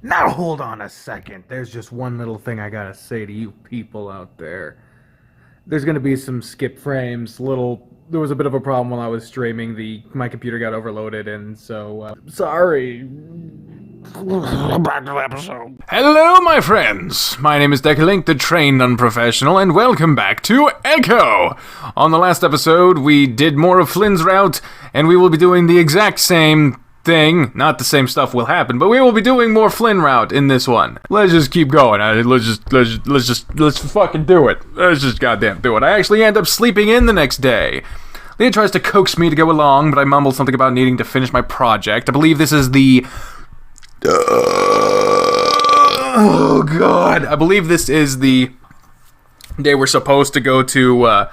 Now hold on a second. There's just one little thing I gotta say to you people out there. There's gonna be some skip frames. There was a bit of a problem while I was streaming. My computer got overloaded, and so sorry. Back to the episode. Hello, my friends. My name is Decalink, the trained unprofessional, and welcome back to Echo. On the last episode, we did more of Flynn's route, and we will be doing the exact same thing. Not the same stuff will happen, but we will be doing more Flynn route in this one. Let's just keep going. Let's fucking do it. Let's just goddamn do it. I actually end up sleeping in the next day. Leah tries to coax me to go along, but I mumble something about needing to finish my project. I believe this is the... oh god. I believe this is the day we're supposed to go to,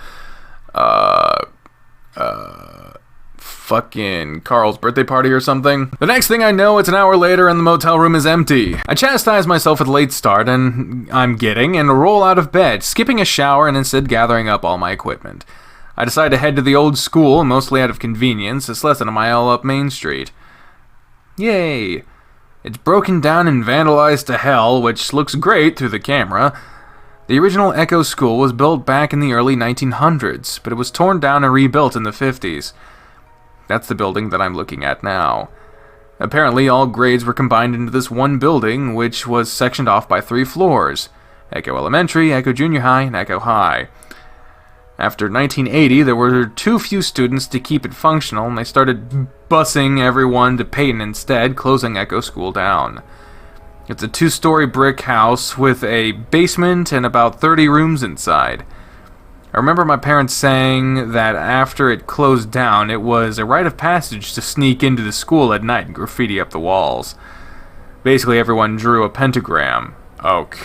fucking Carl's birthday party or something. The next thing I know, it's an hour later and the motel room is empty. I chastise myself for the late start and roll out of bed, skipping a shower and instead gathering up all my equipment. I decide to head to the old school, mostly out of convenience. It's less than a mile up Main Street. Yay! It's broken down and vandalized to hell, which looks great through the camera. The original Echo School was built back in the early 1900s, but it was torn down and rebuilt in the 50s. That's the building that I'm looking at now. Apparently, all grades were combined into this one building, which was sectioned off by 3 floors: Echo Elementary, Echo Junior High, and Echo High. After 1980, there were too few students to keep it functional, and they started busing everyone to Peyton instead, closing Echo School down. It's a 2-story brick house with a basement and about 30 rooms inside. I remember my parents saying that after it closed down, it was a rite of passage to sneak into the school at night and graffiti up the walls. Basically, everyone drew a pentagram. Okay.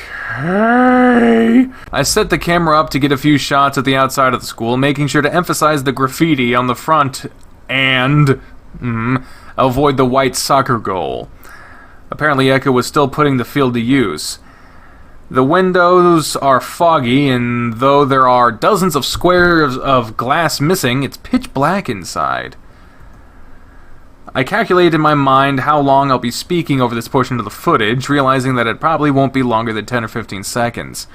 I set the camera up to get a few shots at the outside of the school, making sure to emphasize the graffiti on the front and avoid the white soccer goal. Apparently, Echo was still putting the field to use. The windows are foggy, and though there are dozens of squares of glass missing, it's pitch black inside. I calculate in my mind how long I'll be speaking over this portion of the footage, realizing that it probably won't be longer than 10 or 15 seconds.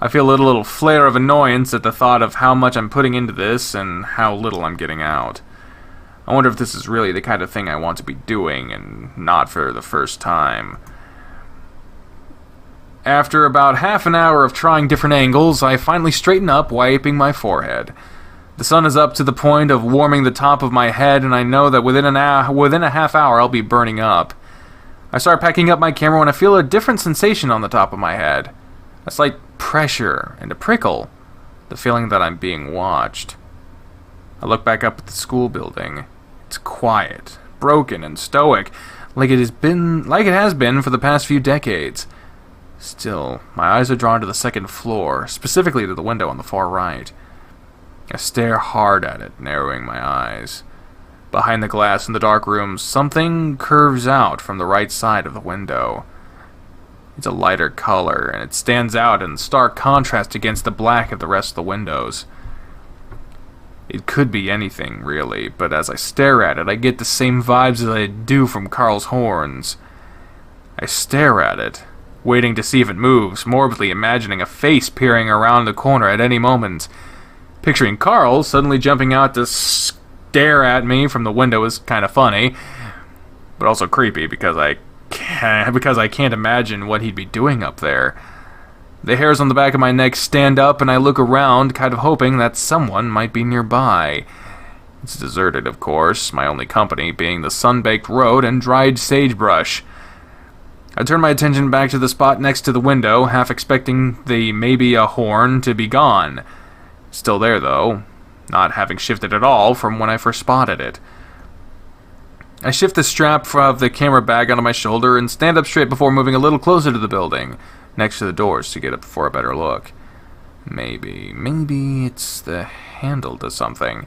I feel a little flare of annoyance at the thought of how much I'm putting into this and how little I'm getting out. I wonder if this is really the kind of thing I want to be doing, and not for the first time. After about half an hour of trying different angles, I finally straighten up, wiping my forehead. The sun is up to the point of warming the top of my head, and I know that within a half hour I'll be burning up. I start packing up my camera when I feel a different sensation on the top of my head. A slight pressure and a prickle. The feeling that I'm being watched. I look back up at the school building. It's quiet, broken, and stoic, like it has been for the past few decades. Still, my eyes are drawn to the second floor, specifically to the window on the far right. I stare hard at it, narrowing my eyes. Behind the glass in the dark room, something curves out from the right side of the window. It's a lighter color, and it stands out in stark contrast against the black of the rest of the windows. It could be anything, really, but as I stare at it, I get the same vibes as I do from Carl's horns. I stare at it, waiting to see if it moves, morbidly imagining a face peering around the corner at any moment. Picturing Carl suddenly jumping out to stare at me from the window is kind of funny, but also creepy because I can't imagine what he'd be doing up there. The hairs on the back of my neck stand up, and I look around, kind of hoping that someone might be nearby. It's deserted, of course, my only company being the sun-baked road and dried sagebrush. I turn my attention back to the spot next to the window, half expecting the maybe a horn to be gone. Still there, though, not having shifted at all from when I first spotted it. I shift the strap of the camera bag onto my shoulder and stand up straight before moving a little closer to the building, next to the doors to get up for a better look. Maybe it's the handle to something.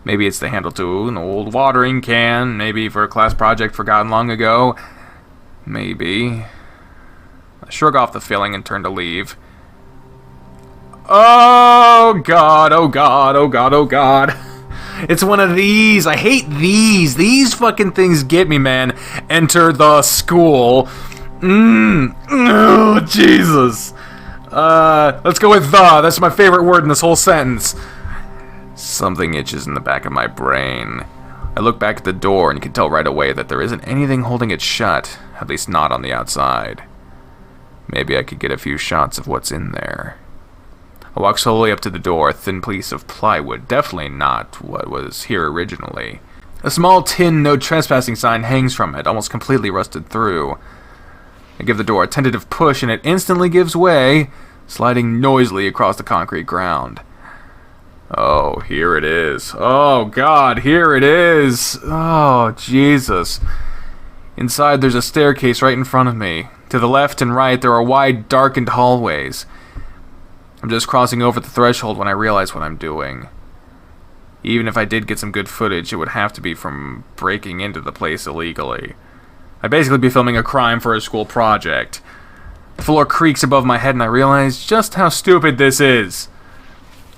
Maybe it's the handle to an old watering can, maybe for a class project forgotten long ago. Maybe. I shrug off the feeling and turn to leave. Oh god, oh god, oh god, oh god. It's one of these. I hate these. These fucking things get me, man. Enter the school. Oh, Jesus. Let's go with the. That's my favorite word in this whole sentence. Something itches in the back of my brain. I look back at the door and you can tell right away that there isn't anything holding it shut, at least not on the outside. Maybe I could get a few shots of what's in there. I walk slowly up to the door, a thin piece of plywood, definitely not what was here originally. A small tin no trespassing sign hangs from it, almost completely rusted through. I give the door a tentative push and it instantly gives way, sliding noisily across the concrete ground. Oh, here it is. Oh, God, here it is. Oh, Jesus. Inside, there's a staircase right in front of me. To the left and right, there are wide, darkened hallways. I'm just crossing over the threshold when I realize what I'm doing. Even if I did get some good footage, it would have to be from breaking into the place illegally. I'd basically be filming a crime for a school project. The floor creaks above my head and I realize just how stupid this is.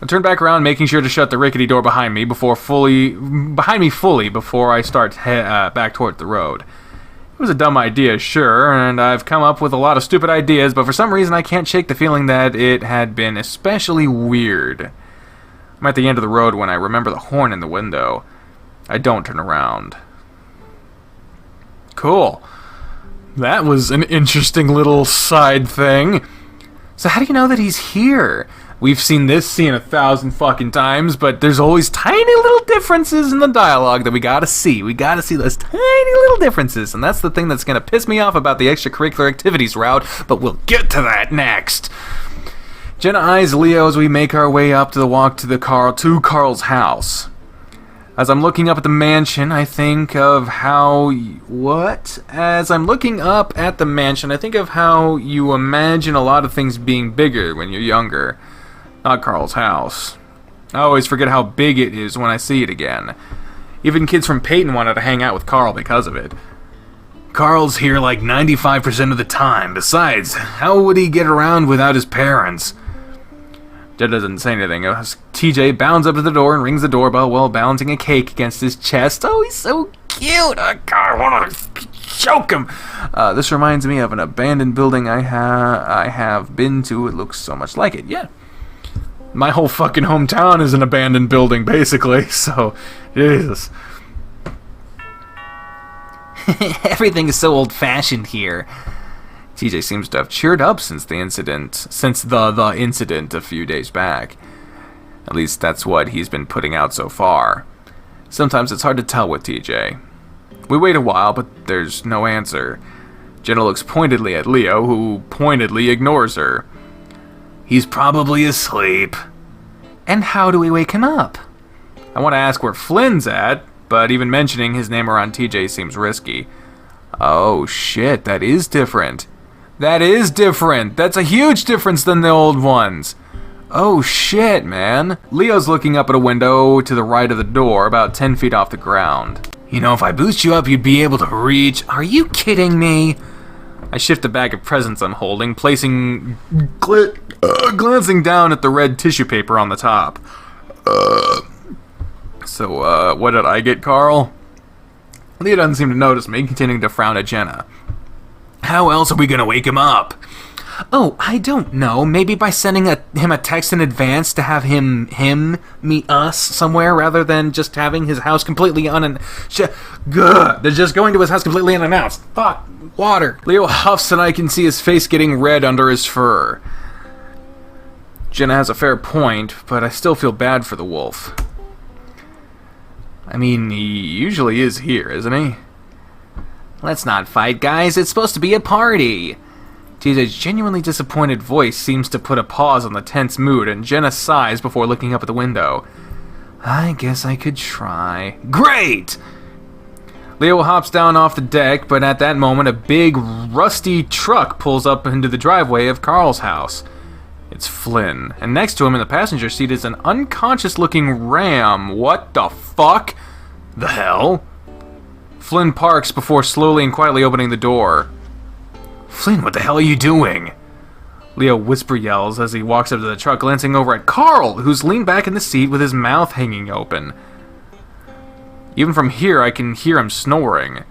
I turn back around, making sure to shut the rickety door behind me fully before I start back toward the road. It was a dumb idea, sure, and I've come up with a lot of stupid ideas, but for some reason I can't shake the feeling that it had been especially weird. I'm at the end of the road when I remember the horn in the window. I don't turn around. Cool. That was an interesting little side thing. So how do you know that he's here? We've seen this scene 1,000 fucking times, but there's always tiny little differences in the dialogue that we gotta see. We gotta see those tiny little differences, and that's the thing that's gonna piss me off about the extracurricular activities route, but we'll get to that next. Jenna eyes Leo as we make our way up to the walk to Carl's house. As I'm looking up at the mansion, I think of how... As I'm looking up at the mansion, I think of how you imagine a lot of things being bigger when you're younger. Not Carl's house. I always forget how big it is when I see it again. Even kids from Peyton wanted to hang out with Carl because of it. Carl's here like 95% of the time. Besides, how would he get around without his parents? Jed doesn't say anything. TJ bounds up to the door and rings the doorbell while balancing a cake against his chest. Oh, he's so cute. Oh, God, I want to choke him. This reminds me of an abandoned building I have been to. It looks so much like it. Yeah. My whole fucking hometown is an abandoned building, basically. So, Jesus. Everything is so old-fashioned here. TJ seems to have cheered up since the incident a few days back. At least that's what he's been putting out so far. Sometimes it's hard to tell with TJ. We wait a while, but there's no answer. Jenna looks pointedly at Leo, who pointedly ignores her. He's probably asleep. And how do we wake him up? I want to ask where Flynn's at, but even mentioning his name around TJ seems risky. Oh shit, that is different. That is different. That's a huge difference than the old ones. Oh shit, man. Leo's looking up at a window to the right of the door, about 10 feet off the ground. You know, if I boost you up, you'd be able to reach... Are you kidding me? I shift the bag of presents I'm holding, glancing down at the red tissue paper on the top. So, what did I get, Carl? Leo doesn't seem to notice me, continuing to frown at Jenna. How else are we gonna wake him up? Oh, I don't know. Maybe by sending him a text in advance to have him meet us somewhere rather than just having his house completely They're just going to his house completely unannounced. Fuck. Water. Leo huffs and I can see his face getting red under his fur. Jenna has a fair point, but I still feel bad for the wolf. I mean, he usually is here, isn't he? Let's not fight, guys. It's supposed to be a party. TJ's genuinely disappointed voice seems to put a pause on the tense mood, and Jenna sighs before looking up at the window. I guess I could try. Great! Leo hops down off the deck, but at that moment a big, rusty truck pulls up into the driveway of Carl's house. It's Flynn, and next to him in the passenger seat is an unconscious-looking ram. What the fuck? The hell? Flynn parks before slowly and quietly opening the door. Flynn, what the hell are you doing? Leo whisper yells as he walks up to the truck, glancing over at Carl, who's leaned back in the seat with his mouth hanging open. Even from here, I can hear him snoring.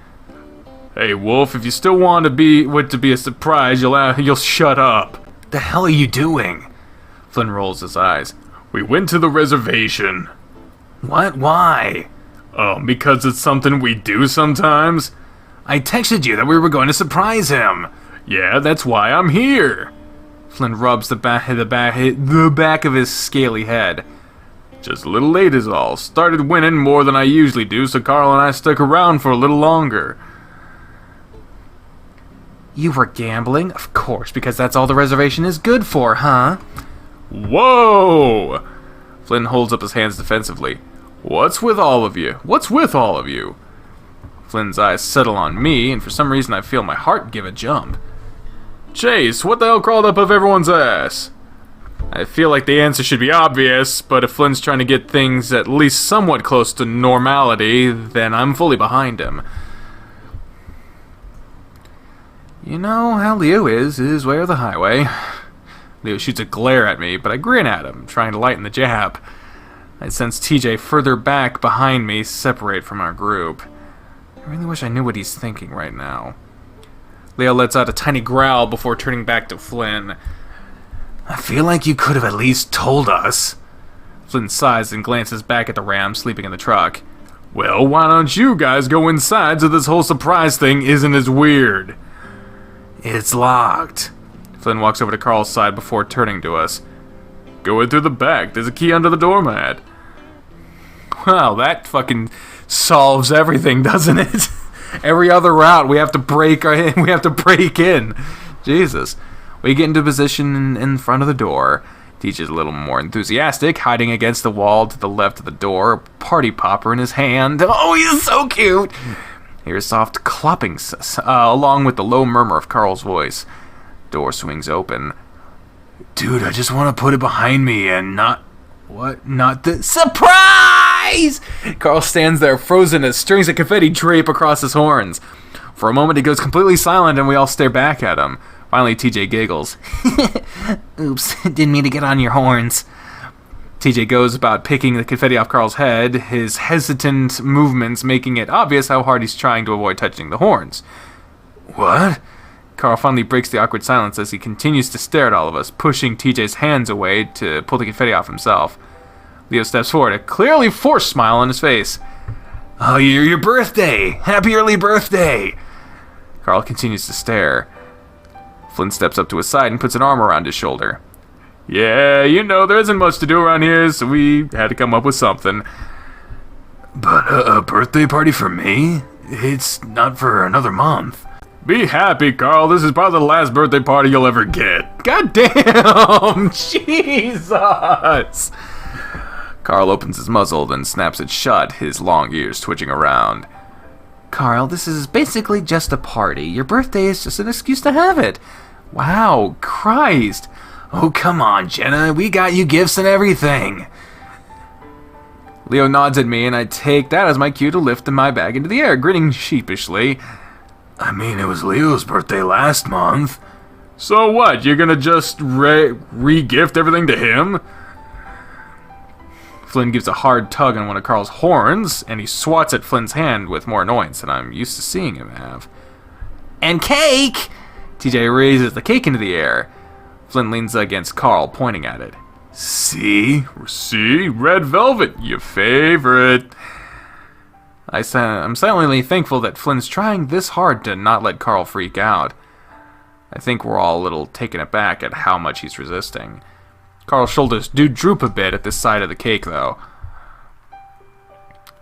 Hey, Wolf, if you still want to be a surprise, you'll shut up. The hell are you doing? Flynn rolls his eyes. We went to the reservation. What? Why? Oh, because it's something we do sometimes. I texted you that we were going to surprise him. Yeah, that's why I'm here. Flynn rubs the back of his scaly head. Just a little late is all. Started winning more than I usually do, so Carl and I stuck around for a little longer. You were gambling? Of course, because that's all the reservation is good for, huh? Whoa! Flynn holds up his hands defensively. What's with all of you? What's with all of you? Flynn's eyes settle on me, and for some reason I feel my heart give a jump. Chase, what the hell crawled up everyone's ass? I feel like the answer should be obvious, but if Flynn's trying to get things at least somewhat close to normality, then I'm fully behind him. You know how Leo is his way or the highway. Leo shoots a glare at me, but I grin at him, trying to lighten the jab. I sense TJ further back behind me, separate from our group. I really wish I knew what he's thinking right now. Leo lets out a tiny growl before turning back to Flynn. I feel like you could have at least told us. Flynn sighs and glances back at the ram sleeping in the truck. Well, why don't you guys go inside so this whole surprise thing isn't as weird? It's locked. Flynn walks over to Carl's side before turning to us. Go in through the back. There's a key under the doormat. Well, that fucking solves everything, doesn't it? Every other route we have to break in. Jesus. We get into position in front of the door. TJ's a little more enthusiastic, hiding against the wall to the left of the door, a party popper in his hand. Oh, he's so cute! Here's soft clopping, along with the low murmur of Carl's voice. Door swings open. Dude, I just want to put it behind me and not... What? Not the... Surprise! Carl stands there frozen as strings of confetti drape across his horns. For a moment he goes completely silent and we all stare back at him. Finally TJ giggles. Oops, didn't mean to get on your horns. TJ goes about picking the confetti off Carl's head, his hesitant movements making it obvious how hard he's trying to avoid touching the horns. What? Carl finally breaks the awkward silence as he continues to stare at all of us, pushing TJ's hands away to pull the confetti off himself. Leo steps forward, a clearly forced smile on his face. Oh, your birthday! Happy early birthday! Carl continues to stare. Flynn steps up to his side and puts an arm around his shoulder. Yeah, you know, there isn't much to do around here, so we had to come up with something. But a birthday party for me? It's not for another month. Be happy, Carl. This is probably the last birthday party you'll ever get. God damn! Jesus! Carl opens his muzzle, then snaps it shut, his long ears twitching around. Carl, this is basically just a party. Your birthday is just an excuse to have it. Wow, Christ. Oh, come on, Jenna. We got you gifts and everything. Leo nods at me, and I take that as my cue to lift my bag into the air, grinning sheepishly. I mean, it was Leo's birthday last month. So what? You're gonna just re-gift everything to him? Flynn gives a hard tug on one of Carl's horns, and he swats at Flynn's hand with more annoyance than I'm used to seeing him have. And cake! TJ raises the cake into the air. Flynn leans against Carl, pointing at it. See? Red velvet, your favorite. I'm silently thankful that Flynn's trying this hard to not let Carl freak out. I think we're all a little taken aback at how much he's resisting. Carl's shoulders do droop a bit at this side of the cake, though.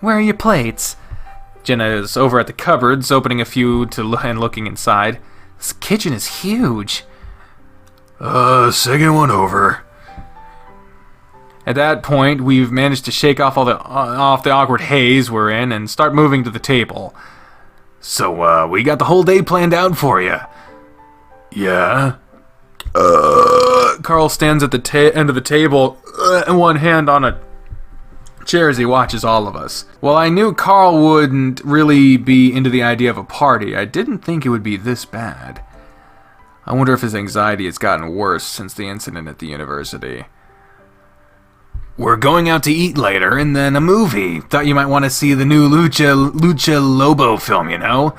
Where are your plates? Jenna is over at the cupboards, opening a few and looking inside. This kitchen is huge. Second one over. At that point, we've managed to shake off the awkward haze we're in and start moving to the table. So, we got the whole day planned out for you. Yeah? Carl stands at the end of the table, and one hand on a chair as he watches all of us. While I knew Carl wouldn't really be into the idea of a party, I didn't think it would be this bad. I wonder if his anxiety has gotten worse since the incident at the university. We're going out to eat later, and then a movie. Thought you might want to see the new Lucha Lobo film, you know?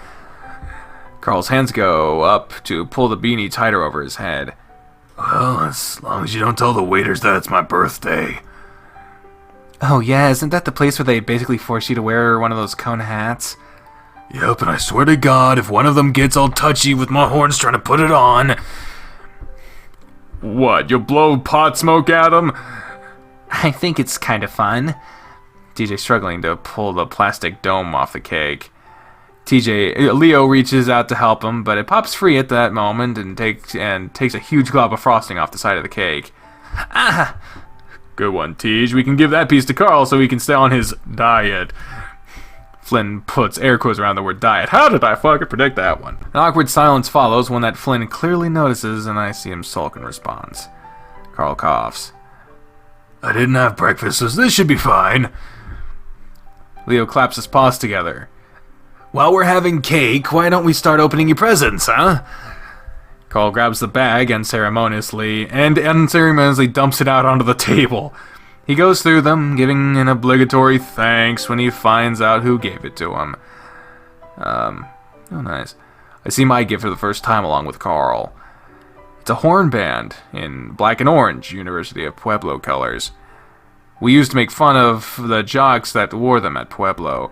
Carl's hands go up to pull the beanie tighter over his head. Well, as long as you don't tell the waiters that it's my birthday. Oh yeah, isn't that the place where they basically force you to wear one of those cone hats? Yep, and I swear to God, if one of them gets all touchy with my horns trying to put it on... What, you'll blow pot smoke at him? I think it's kind of fun. TJ struggling to pull the plastic dome off the cake. Leo reaches out to help him, but it pops free at that moment and takes a huge glob of frosting off the side of the cake. Ah! Good one, Tej. We can give that piece to Carl so he can stay on his diet. Flynn puts air quotes around the word diet. How did I fucking predict that one? An awkward silence follows, one that Flynn clearly notices, and I see him sulk in response. Carl coughs. I didn't have breakfast, so this should be fine. Leo claps his paws together. While we're having cake, why don't we start opening your presents, huh? Carl grabs the bag unceremoniously dumps it out onto the table. He goes through them, giving an obligatory thanks when he finds out who gave it to him. Oh, nice. I see my gift for the first time along with Carl. It's a horn band in black and orange, University of Pueblo colors. We used to make fun of the jocks that wore them at Pueblo.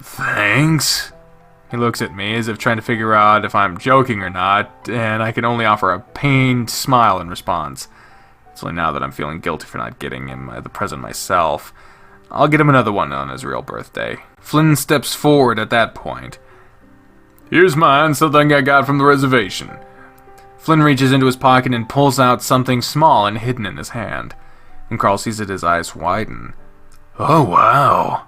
Thanks. He looks at me as if trying to figure out if I'm joking or not, and I can only offer a pained smile in response. It's only now that I'm feeling guilty for not getting him the present myself. I'll get him another one on his real birthday. Flynn steps forward at that point. Here's mine, something I got from the reservation. Flynn reaches into his pocket and pulls out something small and hidden in his hand. And Carl sees it, his eyes widen. Oh, wow.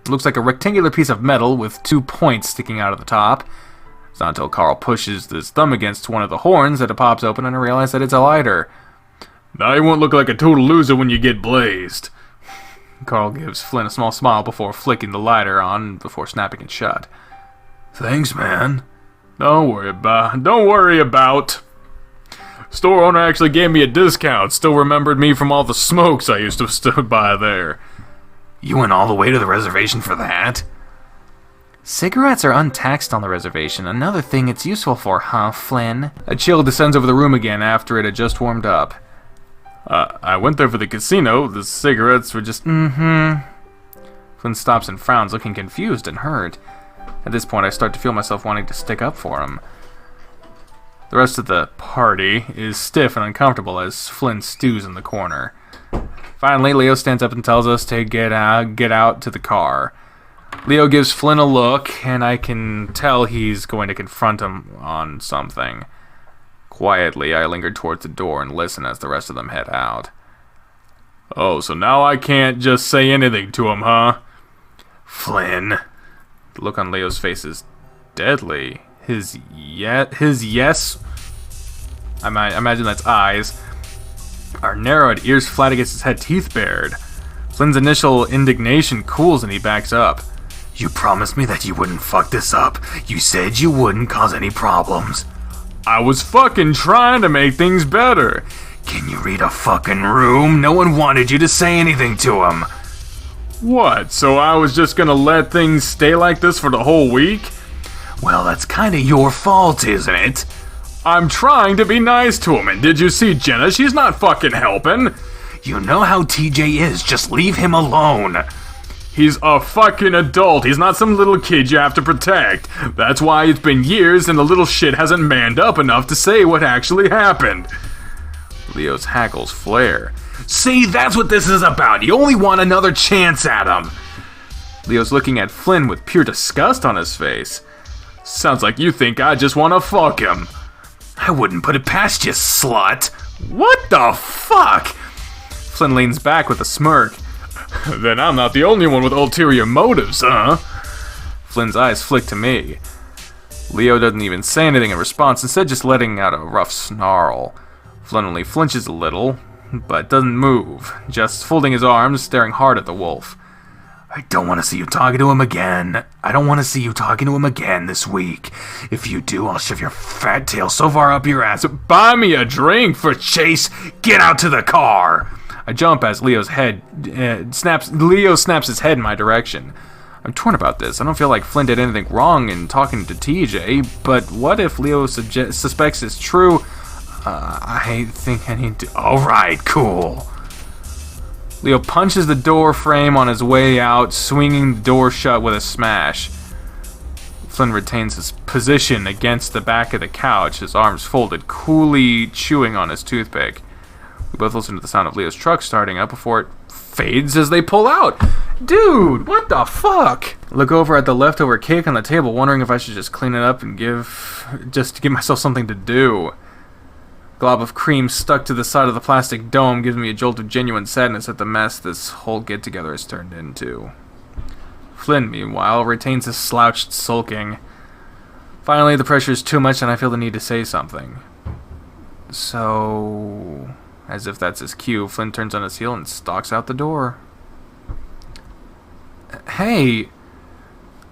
It looks like a rectangular piece of metal with 2 points sticking out of the top. It's not until Carl pushes his thumb against one of the horns that it pops open and I realize that it's a lighter. Now you won't look like a total loser when you get blazed. Carl gives Flynn a small smile before flicking the lighter on before snapping it shut. Thanks, man. Don't worry about. Store owner actually gave me a discount. Still remembered me from all the smokes I used to stood by there. You went all the way to the reservation for that? Cigarettes are untaxed on the reservation. Another thing it's useful for, huh, Flynn? A chill descends over the room again after it had just warmed up. I went there for the casino. The cigarettes were just... Mm-hmm. Flynn stops and frowns, looking confused and hurt. At this point, I start to feel myself wanting to stick up for him. The rest of the party is stiff and uncomfortable as Flynn stews in the corner. Finally, Leo stands up and tells us to get out to the car. Leo gives Flynn a look, and I can tell he's going to confront him on something. Quietly, I linger towards the door and listen as the rest of them head out. Oh, so now I can't just say anything to him, huh? Flynn. The look on Leo's face is deadly. His yes, I imagine that's eyes, are narrowed, ears flat against his head, teeth bared. Flynn's initial indignation cools and he backs up. You promised me that you wouldn't fuck this up. You said you wouldn't cause any problems. I was fucking trying to make things better. Can you read a fucking room? No one wanted you to say anything to him. What, so I was just gonna let things stay like this for the whole week? Well, that's kinda your fault, isn't it? I'm trying to be nice to him, and did you see Jenna? She's not fucking helping. You know how TJ is, just leave him alone. He's a fucking adult. He's not some little kid you have to protect. That's why it's been years and the little shit hasn't manned up enough to say what actually happened. Leo's hackles flare. See, that's what this is about. You only want another chance at him. Leo's looking at Flynn with pure disgust on his face. Sounds like you think I just want to fuck him. I wouldn't put it past you, slut. What the fuck? Flynn leans back with a smirk. Then I'm not the only one with ulterior motives, huh? Flynn's eyes flick to me. Leo doesn't even say anything in response, instead just letting out a rough snarl. Flynn only flinches a little, but doesn't move, just folding his arms, staring hard at the wolf. I don't want to see you talking to him again. I don't want to see you talking to him again this week. If you do, I'll shove your fat tail so far up your ass. Buy me a drink for Chase. Get out to the car. I jump as Leo snaps his head in my direction. I'm torn about this. I don't feel like Flynn did anything wrong in talking to TJ, but what if Leo suspects it's true? I think I need to... Alright, cool. Leo punches the door frame on his way out, swinging the door shut with a smash. Flynn retains his position against the back of the couch, his arms folded, coolly chewing on his toothpick. We both listen to the sound of Leo's truck starting up before it fades as they pull out. Dude, what the fuck? Look over at the leftover cake on the table, wondering if I should just clean it up and give myself something to do. Glob of cream stuck to the side of the plastic dome gives me a jolt of genuine sadness at the mess this whole get-together has turned into. Flynn, meanwhile, retains his slouched sulking. Finally, the pressure is too much and I feel the need to say something. So... As if that's his cue, Flynn turns on his heel and stalks out the door. Hey!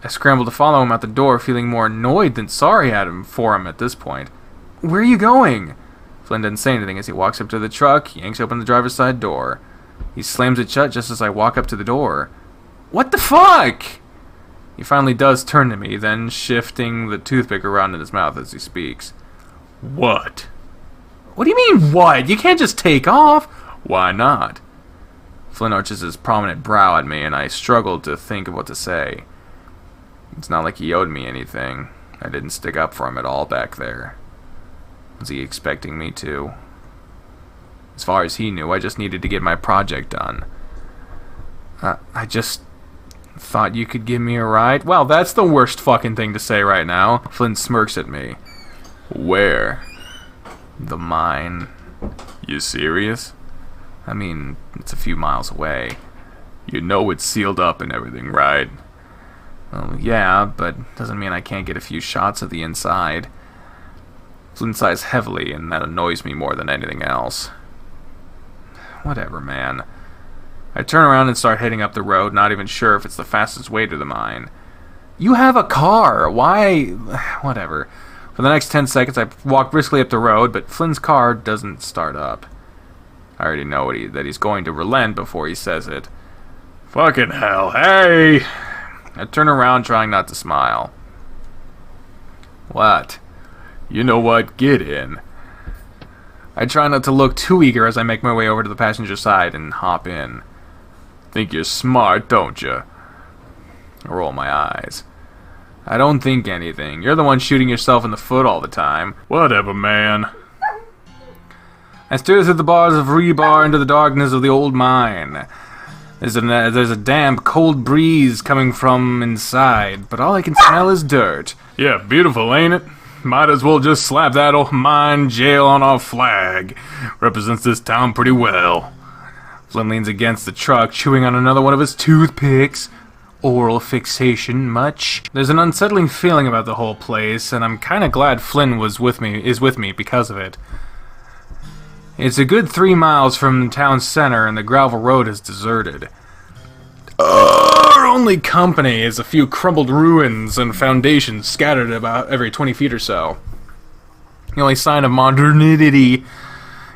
I scramble to follow him out the door, feeling more annoyed than sorry for him at this point. Where are you going? Flynn doesn't say anything as he walks up to the truck, yanks open the driver's side door. He slams it shut just as I walk up to the door. What the fuck? He finally does turn to me, then shifting the toothpick around in his mouth as he speaks. What? What do you mean, what? You can't just take off. Why not? Flynn arches his prominent brow at me, and I struggle to think of what to say. It's not like he owed me anything. I didn't stick up for him at all back there. Was he expecting me to? As far as he knew, I just needed to get my project done. I just thought you could give me a ride? Well, that's the worst fucking thing to say right now. Flynn smirks at me. Where? The mine. You serious? I mean, it's a few miles away. You know it's sealed up and everything, right? Well, yeah, but doesn't mean I can't get a few shots of the inside. Flynn sighs heavily, and that annoys me more than anything else. Whatever, man. I turn around and start heading up the road, not even sure if it's the fastest way to the mine. You have a car! Why? Whatever. For the next 10 seconds, I walk briskly up the road, but Flynn's car doesn't start up. I already know that he's going to relent before he says it. Fucking hell, hey! I turn around, trying not to smile. What? You know what? Get in. I try not to look too eager as I make my way over to the passenger side and hop in. Think you're smart, don't you? I roll my eyes. I don't think anything. You're the one shooting yourself in the foot all the time. Whatever, man. I stare through the bars of rebar into the darkness of the old mine. There's a damp, cold breeze coming from inside, but all I can smell is dirt. Yeah, beautiful, ain't it? Might as well just slap that old mine jail on our flag. Represents this town pretty well. Flynn leans against the truck, chewing on another one of his toothpicks. Oral fixation, much? There's an unsettling feeling about the whole place, and I'm kinda glad Flynn is with me because of it. It's a good 3 miles from the town center, and the gravel road is deserted. Our only company is a few crumbled ruins and foundations scattered about every 20 feet or so. The only sign of modernity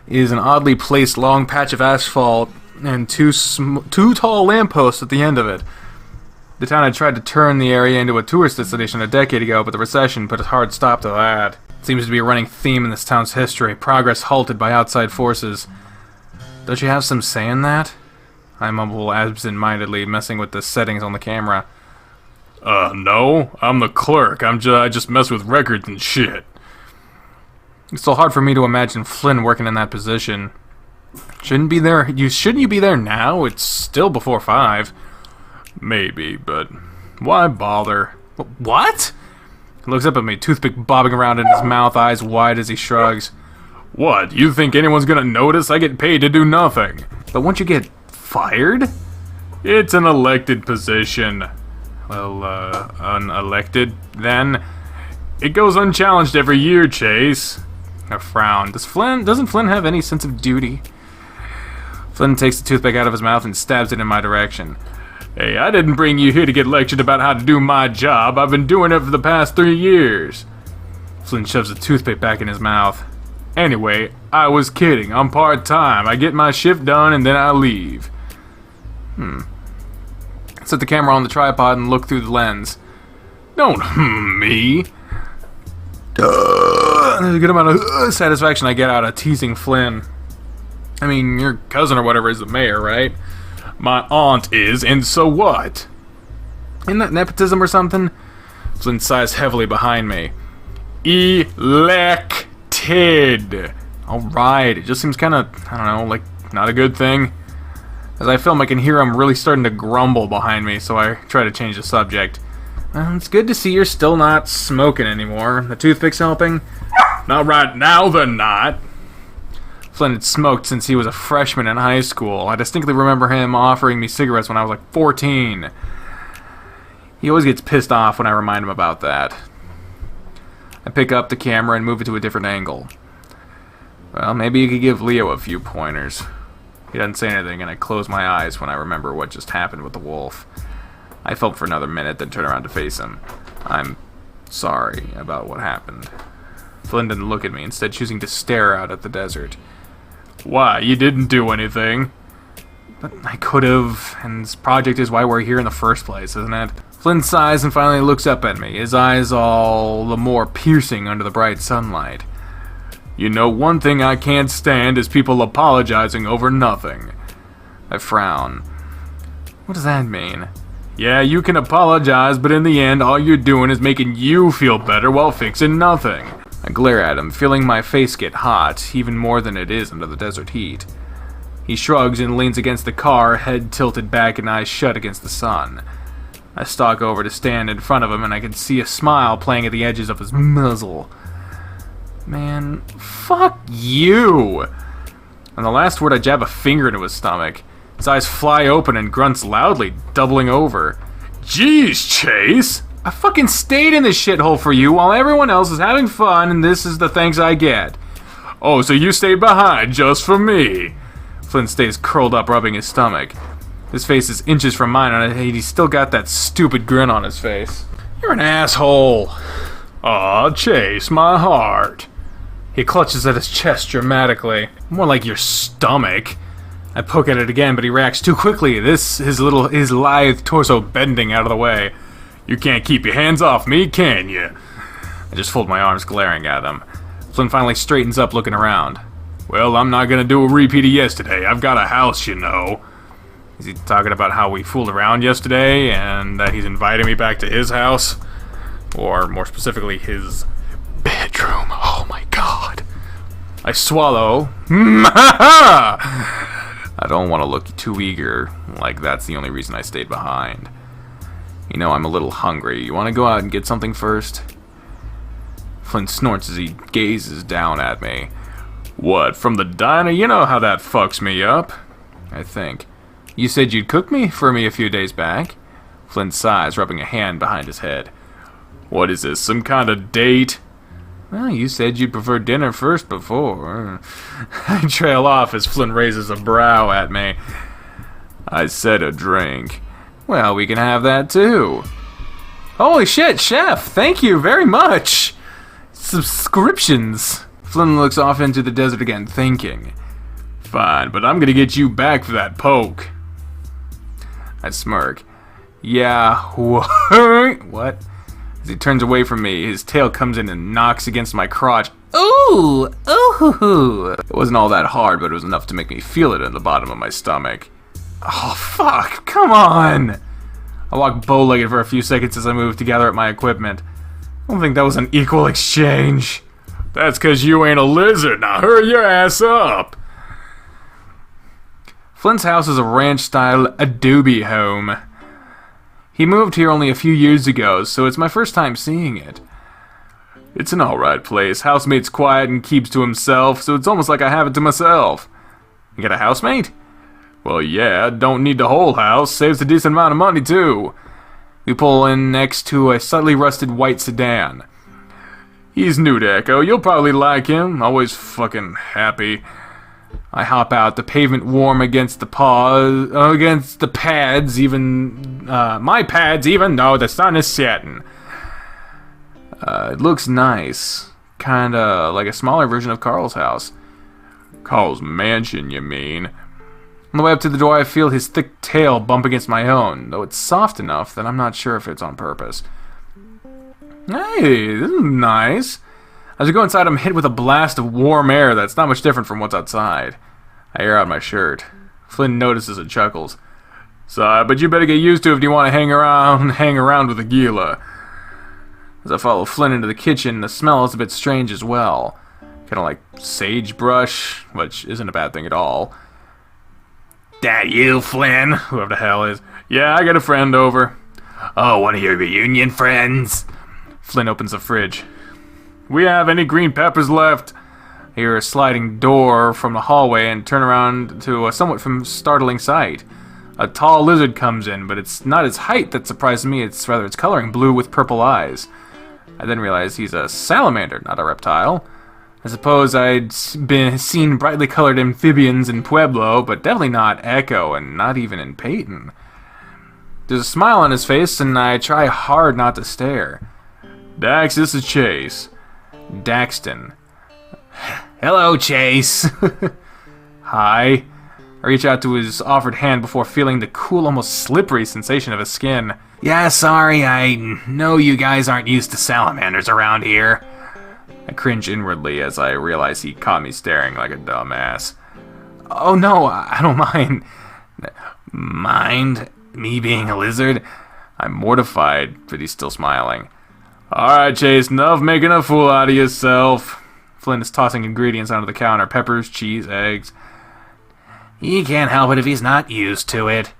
is an oddly placed long patch of asphalt and two tall lampposts at the end of it. The town had tried to turn the area into a tourist destination a decade ago, but the recession put a hard stop to that. It seems to be a running theme in this town's history, progress halted by outside forces. Don't you have some say in that? I mumble absent-mindedly, messing with the settings on the camera. No, I'm the clerk. I just mess with records and shit. It's still hard for me to imagine Flynn working in that position. Shouldn't you be there now? It's still before 5. Maybe, but why bother? What? He looks up at me, toothpick bobbing around in his mouth, eyes wide as he shrugs. What, you think anyone's gonna notice? I get paid to do nothing. But won't you get fired? It's an elected position. Well, unelected, then? It goes unchallenged every year, Chase. I frown. Doesn't Flynn have any sense of duty? Flynn takes the toothpick out of his mouth and stabs it in my direction. Hey, I didn't bring you here to get lectured about how to do my job. I've been doing it for the past 3 years. Flynn shoves the toothpick back in his mouth. Anyway, I was kidding. I'm part-time. I get my shift done and then I leave. Set the camera on the tripod and look through the lens. Don't me. There's a good amount of satisfaction I get out of teasing Flynn. I mean, your cousin or whatever is the mayor, right? My aunt is, and so what? Isn't that nepotism or something? Flynn sighs heavily behind me. Elected! Alright, it just seems kind of, I don't know, like, not a good thing. As I film, I can hear him really starting to grumble behind me, so I try to change the subject. It's good to see you're still not smoking anymore. The toothpick's helping? Not right now, they're not. Flynn had smoked since he was a freshman in high school. I distinctly remember him offering me cigarettes when I was like 14. He always gets pissed off when I remind him about that. I pick up the camera and move it to a different angle. Well, maybe you could give Leo a few pointers. He doesn't say anything, and I close my eyes when I remember what just happened with the wolf. I film for another minute, then turn around to face him. I'm sorry about what happened. Flynn didn't look at me, instead choosing to stare out at the desert. Why? You didn't do anything. But I could have, and this project is why we're here in the first place, isn't it? Flynn sighs and finally looks up at me, his eyes all the more piercing under the bright sunlight. You know, one thing I can't stand is people apologizing over nothing. I frown. What does that mean? Yeah, you can apologize, but in the end, all you're doing is making you feel better while fixing nothing. I glare at him, feeling my face get hot, even more than it is under the desert heat. He shrugs and leans against the car, head tilted back and eyes shut against the sun. I stalk over to stand in front of him, and I can see a smile playing at the edges of his muzzle. Man, fuck you! On the last word, I jab a finger into his stomach. His eyes fly open and grunts loudly, doubling over. Jeez, Chase! I fucking stayed in this shithole for you while everyone else is having fun, and this is the thanks I get. Oh, so you stayed behind just for me. Flynn stays curled up, rubbing his stomach. His face is inches from mine, and he's still got that stupid grin on his face. You're an asshole. Aw, Chase, my heart. He clutches at his chest dramatically. More like your stomach. I poke at it again, but he reacts too quickly. His lithe torso bending out of the way. You can't keep your hands off me, can you? I just fold my arms, glaring at him. Flynn finally straightens up, looking around. Well, I'm not gonna do a repeat of yesterday. I've got a house, you know. Is he talking about how we fooled around yesterday and that he's inviting me back to his house? Or, more specifically, his bedroom. Oh my god. I swallow. I don't want to look too eager, like that's the only reason I stayed behind. You know, I'm a little hungry. You want to go out and get something first? Flynn snorts as he gazes down at me. What, from the diner? You know how that fucks me up. I think. You said you'd cook me for me a few days back. Flynn sighs, rubbing a hand behind his head. What is this, some kind of date? Well, you said you'd prefer dinner first before. I trail off as Flynn raises a brow at me. I said a drink. Well, we can have that too. Holy shit, chef! Thank you very much! Subscriptions! Flynn looks off into the desert again, thinking. Fine, but I'm gonna get you back for that poke. I smirk. Yeah, what? As he turns away from me, his tail comes in and knocks against my crotch. Ooh! Ooh! It wasn't all that hard, but it was enough to make me feel it in the bottom of my stomach. Oh, fuck! Come on! I walk bow-legged for a few seconds as I move to gather up my equipment. I don't think that was an equal exchange. That's 'cause you ain't a lizard. Now hurry your ass up! Flynn's house is a ranch-style adobe home. He moved here only a few years ago, so it's my first time seeing it. It's an alright place. Housemate's quiet and keeps to himself, so it's almost like I have it to myself. You got a housemate? Well, yeah, don't need the whole house. Saves a decent amount of money, too. We pull in next to a slightly rusted white sedan. He's new to Echo. You'll probably like him. Always fucking happy. I hop out, the pavement warm against the pads, even, my pads, even though the sun is setting. It looks nice. Kinda like a smaller version of Carl's house. Carl's mansion, you mean? On the way up to the door, I feel his thick tail bump against my own, though it's soft enough that I'm not sure if it's on purpose. Hey, this is nice. As I go inside, I'm hit with a blast of warm air that's not much different from what's outside. I air out my shirt. Flynn notices and chuckles. So, but you better get used to it if you want to hang around with a Gila. As I follow Flynn into the kitchen, the smell is a bit strange as well. Kind of like sagebrush, which isn't a bad thing at all. That you, Flynn? Whoever the hell is. Yeah, I got a friend over. Oh, one of your reunion friends? Flynn opens the fridge. We have any green peppers left? I hear a sliding door from the hallway and turn around to a somewhat startling sight. A tall lizard comes in, but it's not its height that surprises me, it's rather its coloring, blue with purple eyes. I then realize he's a salamander, not a reptile. I suppose I'd seen brightly colored amphibians in Pueblo, but definitely not Echo, and not even in Peyton. There's a smile on his face, and I try hard not to stare. Dax, this is Chase. Daxton. Hello, Chase. Hi. I reach out to his offered hand before feeling the cool, almost slippery sensation of his skin. Yeah, sorry, I know you guys aren't used to salamanders around here. I cringe inwardly as I realize he caught me staring like a dumbass. Oh no, I don't mind. Mind? Me being a lizard? I'm mortified, but he's still smiling. Alright, Chase, enough making a fool out of yourself. Flynn is tossing ingredients onto the counter. Peppers, cheese, eggs. He can't help it if he's not used to it.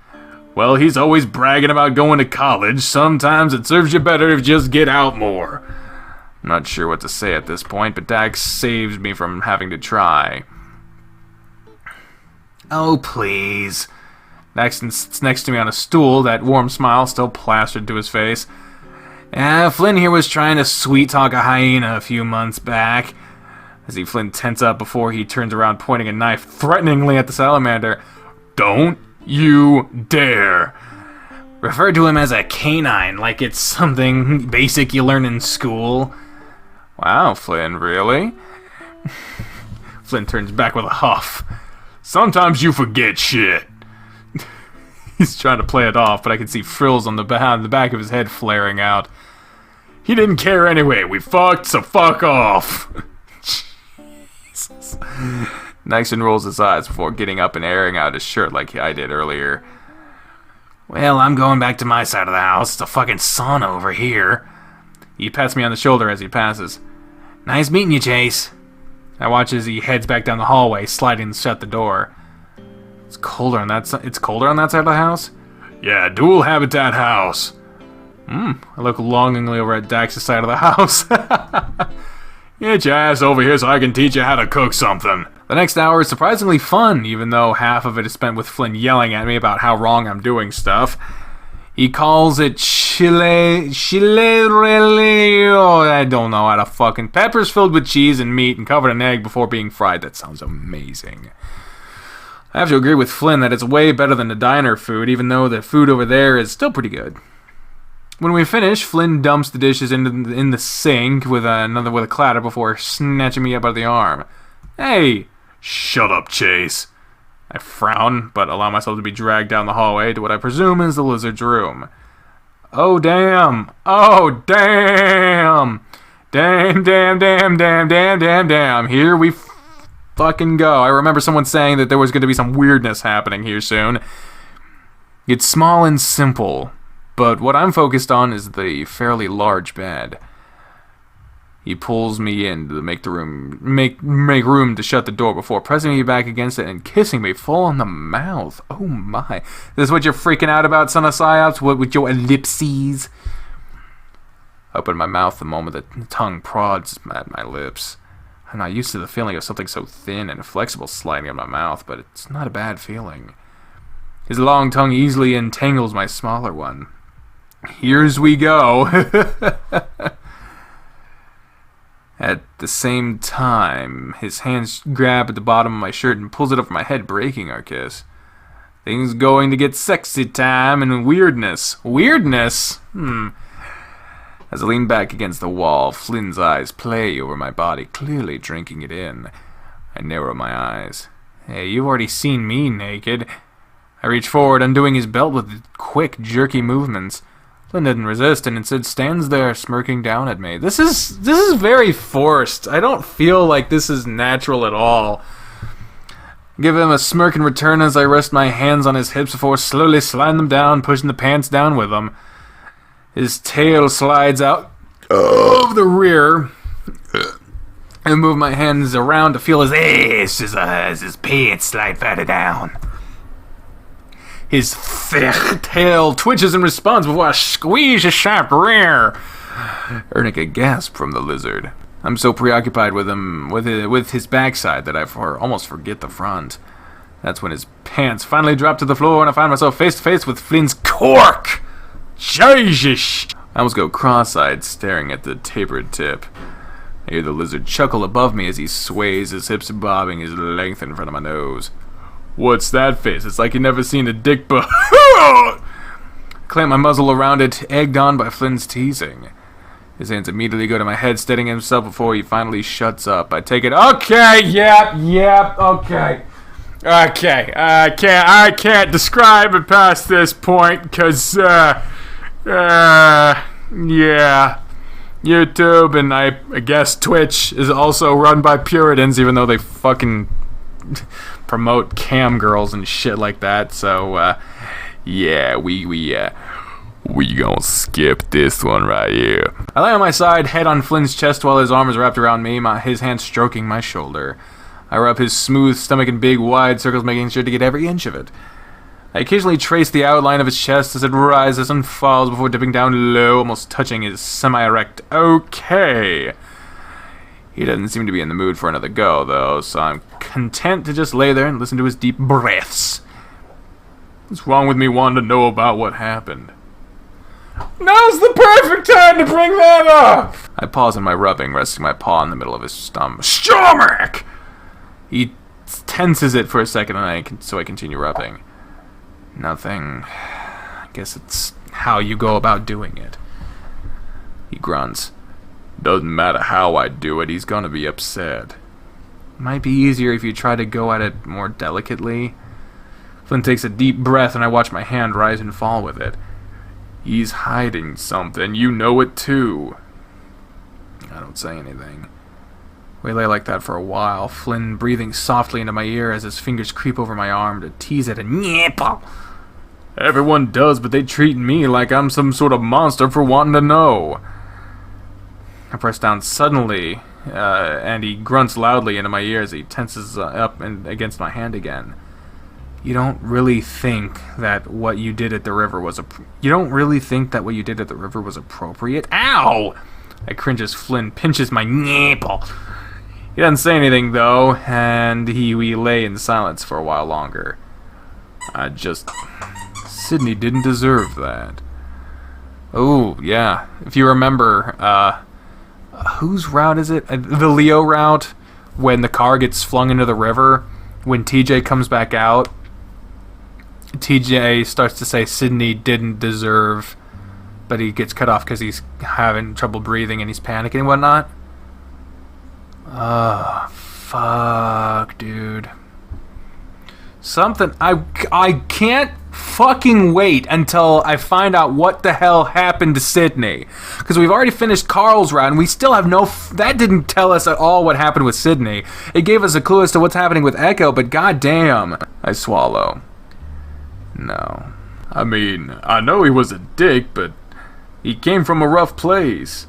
Well, he's always bragging about going to college. Sometimes it serves you better if you just get out more. I'm not sure what to say at this point, but Dax saves me from having to try. Oh, please. Dax sits next to me on a stool, that warm smile still plastered to his face. Flynn here was trying to sweet-talk a hyena a few months back. I see Flynn tense up before he turns around pointing a knife threateningly at the salamander. Don't you dare! Refer to him as a canine, like it's something basic you learn in school. Wow, Flynn, really? Flynn turns back with a huff. Sometimes you forget shit. He's trying to play it off, but I can see frills on the back of his head flaring out. He didn't care anyway. We fucked, so fuck off. Jesus. Nixon rolls his eyes before getting up and airing out his shirt like I did earlier. Well, I'm going back to my side of the house. It's a fucking sauna over here. He pats me on the shoulder as he passes. Nice meeting you, Chase. I watch as he heads back down the hallway, sliding to shut the door. It's colder on that side of the house? Yeah, dual habitat house. I look longingly over at Dax's side of the house. Get your ass over here so I can teach you how to cook something. The next hour is surprisingly fun, even though half of it is spent with Flynn yelling at me about how wrong I'm doing stuff. He calls it chile, I don't know how to fucking... Peppers filled with cheese and meat and covered in egg before being fried. That sounds amazing. I have to agree with Flynn that it's way better than the diner food, even though the food over there is still pretty good. When we finish, Flynn dumps the dishes in the sink with a clatter before snatching me up by the arm. Hey! Shut up, Chase. I frown, but allow myself to be dragged down the hallway to what I presume is the lizard's room. Oh, damn! Oh, damn! Damn. Here we fucking go. I remember someone saying that there was going to be some weirdness happening here soon. It's small and simple, but what I'm focused on is the fairly large bed. He pulls me in to make room to shut the door before pressing me back against it and kissing me full on the mouth. Oh my. This is what you're freaking out about, son of Psyops? What with your ellipses? I open my mouth the moment the tongue prods at my lips. I'm not used to the feeling of something so thin and flexible sliding in my mouth, but it's not a bad feeling. His long tongue easily entangles my smaller one. Here's we go. At the same time, his hands grab at the bottom of my shirt and pulls it over my head, breaking our kiss. Things going to get sexy time and weirdness. Weirdness? As I lean back against the wall, Flynn's eyes play over my body, clearly drinking it in. I narrow my eyes. Hey, you've already seen me naked. I reach forward, undoing his belt with quick, jerky movements. Flynn didn't resist and instead stands there, smirking down at me. This is very forced. I don't feel like this is natural at all. Give him a smirk in return as I rest my hands on his hips before slowly sliding them down, pushing the pants down with them. His tail slides out of the rear. I move my hands around to feel his ass as his pants slide further down. His thick tail twitches in response before I squeeze his sharp rear, earning a gasp from the lizard. I'm so preoccupied with him, with his backside, that I almost forget the front. That's when his pants finally drop to the floor and I find myself face to face with Flynn's cork. Jesus! I almost go cross-eyed, staring at the tapered tip. I hear the lizard chuckle above me as he sways, his hips bobbing, his length in front of my nose. What's that face? It's like you've never seen a dick but clamp my muzzle around it, egged on by Flynn's teasing. His hands immediately go to my head, steadying himself before he finally shuts up. I take it, okay, yep, okay. Okay, I can't describe it past this point, because, yeah. YouTube and I guess Twitch is also run by Puritans, even though they fucking promote cam girls and shit like that. So, yeah, we gonna skip this one right here. I lay on my side, head on Flynn's chest while his arm is wrapped around me, his hand stroking my shoulder. I rub his smooth stomach in big, wide circles, making sure to get every inch of it. I occasionally trace the outline of his chest as it rises and falls before dipping down low, almost touching his semi-erect okay. He doesn't seem to be in the mood for another go, though, so I'm content to just lay there and listen to his deep breaths. What's wrong with me wanting to know about what happened? Now's the perfect time to bring that up! I pause in my rubbing, resting my paw in the middle of his stomach. He tenses it for a second, so I continue rubbing. Nothing. I guess it's how you go about doing it. He grunts. Doesn't matter how I do it, he's gonna be upset. Might be easier if you try to go at it more delicately. Flynn takes a deep breath and I watch my hand rise and fall with it. He's hiding something, you know it too. I don't say anything. We lay like that for a while, Flynn breathing softly into my ear as his fingers creep over my arm to tease at a nipple. Everyone does, but they treat me like I'm some sort of monster for wanting to know. I press down suddenly, and he grunts loudly into my ear as he tenses up and against my hand again. You don't really think that what you did at the river was appropriate? Ow! I cringe as Flynn pinches my nipple. He doesn't say anything, though, and we lay in silence for a while longer. Sydney didn't deserve that. Oh, yeah. If you remember, whose route is it? The Leo route, when the car gets flung into the river, when TJ comes back out, TJ starts to say Sydney didn't deserve, but he gets cut off because he's having trouble breathing and he's panicking and whatnot. Fuck, dude. I can't fucking wait until I find out what the hell happened to Sydney. Because we've already finished Carl's round, and we still have that didn't tell us at all what happened with Sydney. It gave us a clue as to what's happening with Echo, but goddamn. I swallow. No. I mean, I know he was a dick, but he came from a rough place.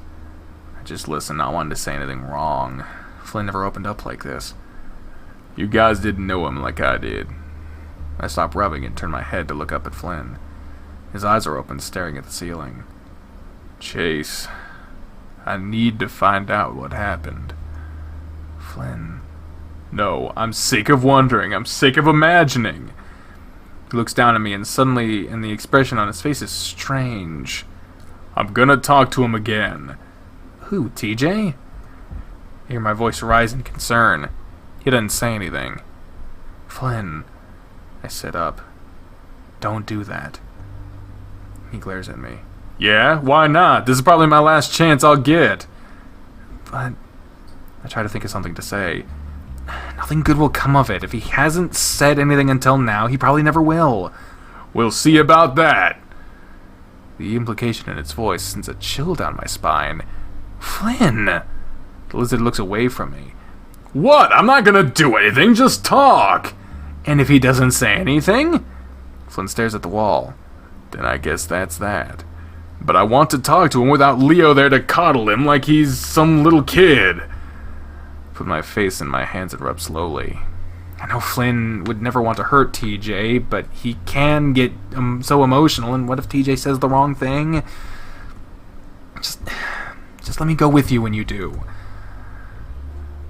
I just listened, not wanting to say anything wrong. Flynn never opened up like this. You guys didn't know him like I did. I stop rubbing and turn my head to look up at Flynn. His eyes are open, staring at the ceiling. Chase, I need to find out what happened. Flynn. No, I'm sick of wondering. I'm sick of imagining. He looks down at me and suddenly, the expression on his face is strange. I'm gonna talk to him again. Who, TJ? I hear my voice rise in concern. He doesn't say anything. Flynn. I sit up. Don't do that. He glares at me. Yeah? Why not? This is probably my last chance I'll get. But I try to think of something to say. Nothing good will come of it. If he hasn't said anything until now, he probably never will. We'll see about that. The implication in its voice sends a chill down my spine. Flynn! The lizard looks away from me. What? I'm not gonna do anything, just talk. And if he doesn't say anything? Flynn stares at the wall. Then I guess that's that. But I want to talk to him without Leo there to coddle him like he's some little kid. Put my face in my hands and rub slowly. I know Flynn would never want to hurt TJ, but he can get so emotional, and what if TJ says the wrong thing? Just let me go with you when you do.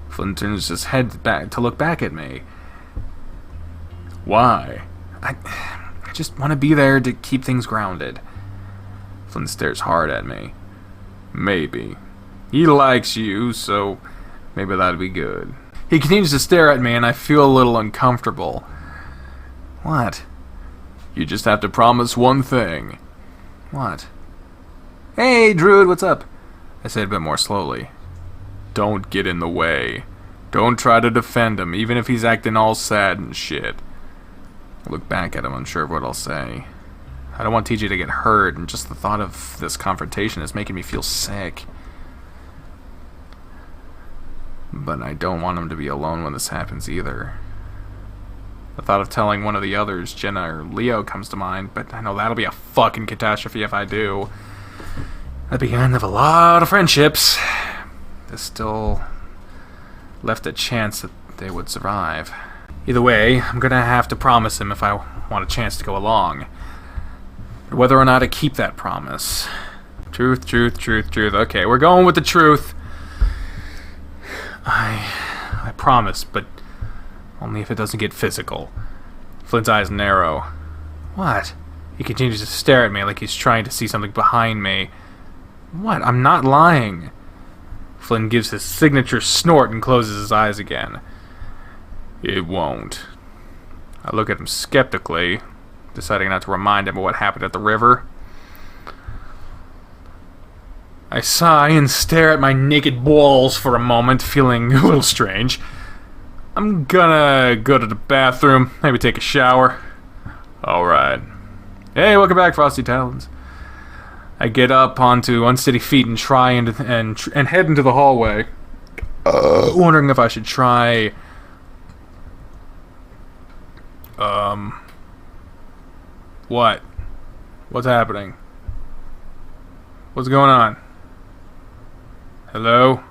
Flynn turns his head back to look back at me. Why? I just want to be there to keep things grounded. Flynn stares hard at me. Maybe. He likes you, so maybe that'd be good. He continues to stare at me, and I feel a little uncomfortable. What? You just have to promise one thing. What? Hey, Druid, what's up? I say it a bit more slowly. Don't get in the way. Don't try to defend him, even if he's acting all sad and shit. I look back at him, unsure of what I'll say. I don't want TJ to get hurt, and just the thought of this confrontation is making me feel sick. But I don't want him to be alone when this happens either. The thought of telling one of the others, Jenna or Leo, comes to mind, but I know that'll be a fucking catastrophe if I do. That'd be the end of a lot of friendships. There's still left a chance that they would survive. Either way, I'm gonna have to promise him if I want a chance to go along. Whether or not I keep that promise. Truth, truth, truth, truth. Okay, we're going with the truth. I promise, but only if it doesn't get physical. Flynn's eyes narrow. What? He continues to stare at me like he's trying to see something behind me. What? I'm not lying. Flynn gives his signature snort and closes his eyes again. It won't. I look at him skeptically, deciding not to remind him of what happened at the river. I sigh and stare at my naked balls for a moment, feeling a little strange. I'm gonna go to the bathroom, maybe take a shower. Alright. Hey, welcome back, Frosty Talons. I get up onto unsteady feet and try and head into the hallway, wondering if I should try... What? What's happening? What's going on? Hello?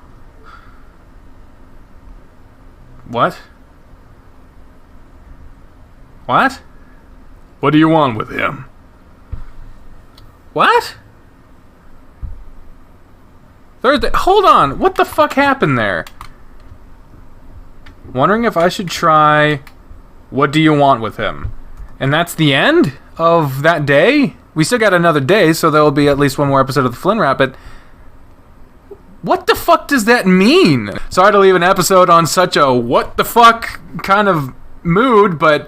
What? What? What do you want with him? What? Thursday. Hold on. What the fuck happened there? Wondering if I should try... What do you want with him? And that's the end of that day? We still got another day, so there will be at least one more episode of the Flynn Rap, but... What the fuck does that mean? Sorry to leave an episode on such a what the fuck kind of mood, but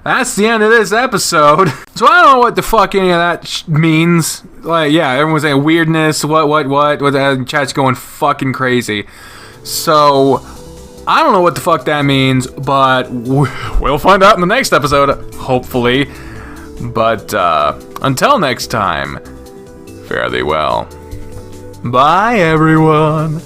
that's the end of this episode. So I don't know what the fuck any of that means. Like, yeah, everyone's saying weirdness, what, chat's going fucking crazy. So, I don't know what the fuck that means, but we'll find out in the next episode, hopefully. But, until next time, fare thee well. Bye, everyone.